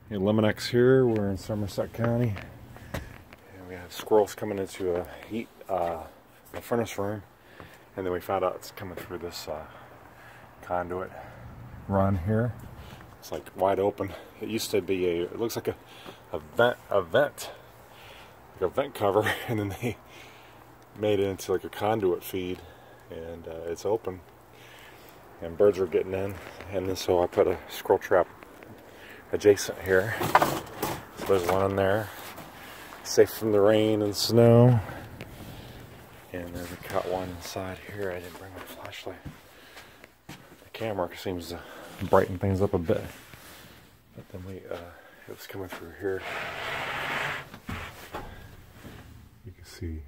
Hey, Lemonex here. We're in Somerset County, and we have squirrels coming into a furnace room, and then we found out it's coming through this conduit run here. It's like wide open. It used to be it looks like a vent cover, and then they made it into like a conduit feed, and it's open, and birds are getting in, and then so I put a squirrel trap adjacent here. So there's one in there, safe from the rain and snow. And then we got one inside here. I didn't bring my flashlight. The camera seems to brighten things up a bit. But then it was coming through here. You can see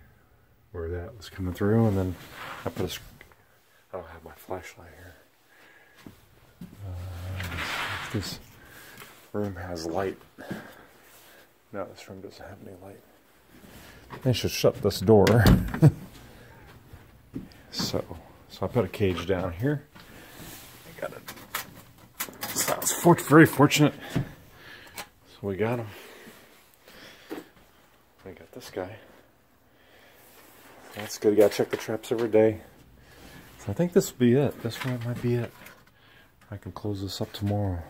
where that was coming through, and then I put I don't have my flashlight here. This room has light. No, this room doesn't have any light. I should shut this door. So I put a cage down here. I got it. So I was very fortunate. So we got him. We got this guy. That's good. You gotta check the traps every day. So I think this will be it. This one might be it. I can close this up tomorrow.